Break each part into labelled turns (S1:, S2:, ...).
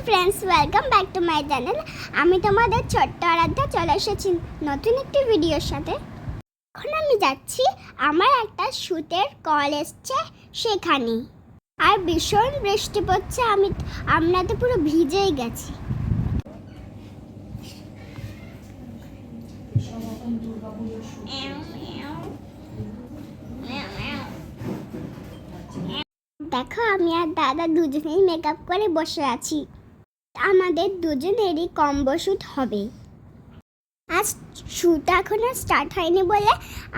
S1: Friends, welcome back to my channel. আমি তোমাদের ছোট্ট আরাধ্যা চলে এসেছি নতুন একটি ভিডিওর সাথে। এখন আমি যাচ্ছি আমার একটা শুটের কল এসছে সেখানে, আর ভীষণ বৃষ্টি পড়ছে। আমরা তো পুরো ভিজেই গেছি। দেখো, আমি আর দাদা দুজনেই মেকআপ করে বসে আছি। আমাদের দুজনেরই কম্বো শ্যুট হবে। আজ শ্যুট এখন আর স্টার্ট হয়নি বলে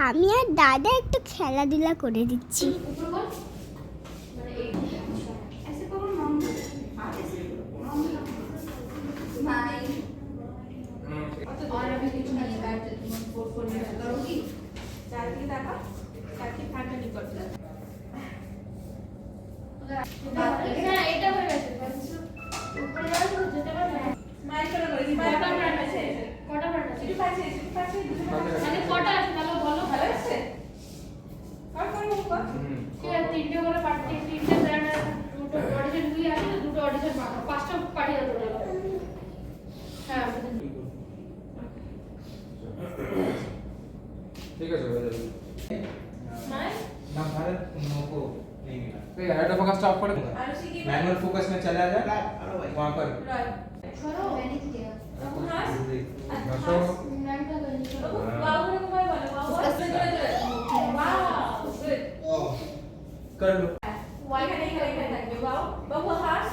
S1: আমি আর দাদা একটু খেলাধুলা করে দিচ্ছি।
S2: ठीक है सर ना भारत को नहीं मिला तो यार तो फोकस स्टॉप कर मैनुअल फोकस में चला जा वहां पर छोड़ो मैंने किया कर लो वाई का नहीं करेंगे वाओ बाबू हाथ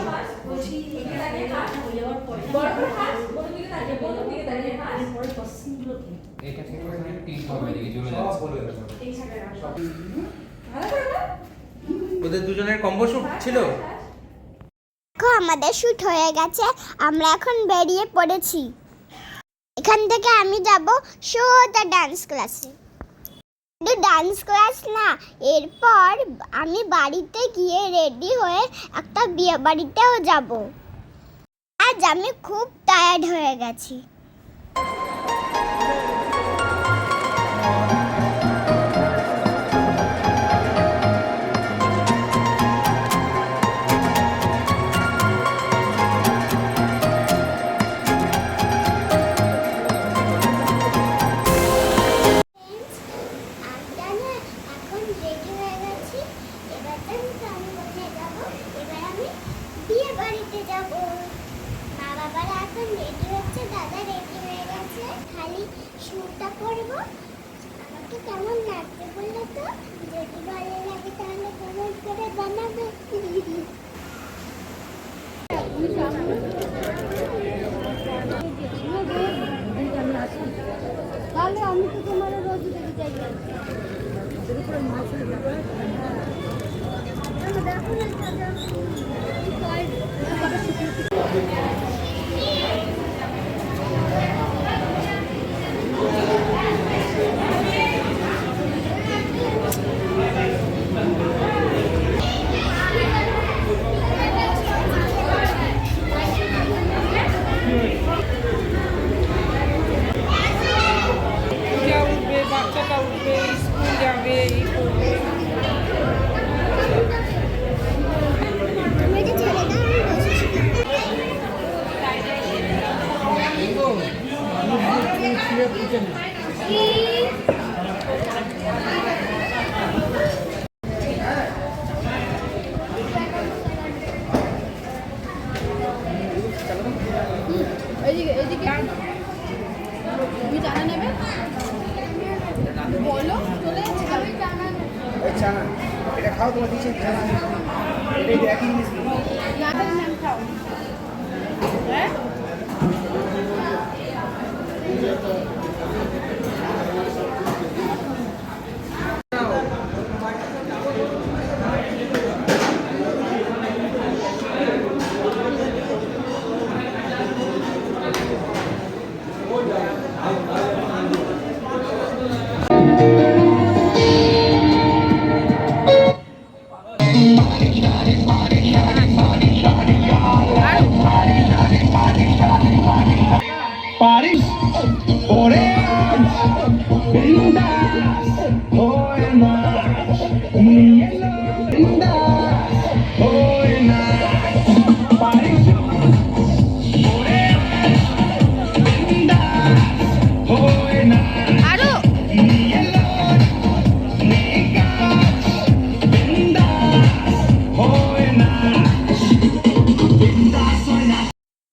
S2: हाथ बोलছি এখানে থাকে হাত বলেবার পরে বড় হাত বড় দিকে থাকে বড় দিকে দাঁড়িয়ে হাত পরে পছন্দ এটা থেকে মানে তিন হবে এদিকে চলে যাচ্ছে এই ছাড়া সব ভালো করে না ওদের দুজনের কম্বো শুট ছিল।
S1: আমাদের শুট হয়ে গেছে, আমরা এখন বেরিয়ে পড়েছি। এখান থেকে আমি যাব সোজা ডান্স ক্লাসে। শুধু ডান্স ক্লাস না, এরপর আমি বাড়িতে গিয়ে রেডি হয়ে একটা বিয়ে বাড়িতেও যাব। আজ আমি খুব টায়ার্ড হয়ে গেছি। শুটটা করবো, আমাকে কেমন লাগছে বললো তো? যদি ভালো লাগে তাহলে কমেন্ট করে জানাবে। তাহলে আমি তো তোমার রোজ দেখতে চাই। তুমি জানা নেবে বলো, চলে যাচ্ছে। এটা খাও, তোমার দিচ্ছে এটা একই জিনিস ম্যাম খাও। হ্যাঁ
S2: আরো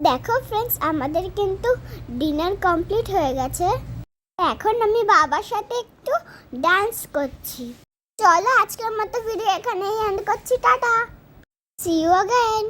S1: দেখো ফ্রেন্ডস, আমাদের কিন্তু ডিনার কমপ্লিট হয়ে গেছে। এখন আমি বাবার সাথে একটু ডান্স করছি। চলো আজকের মতো ভিডিও এখানেই এন্ড করছি। Tata, see you again.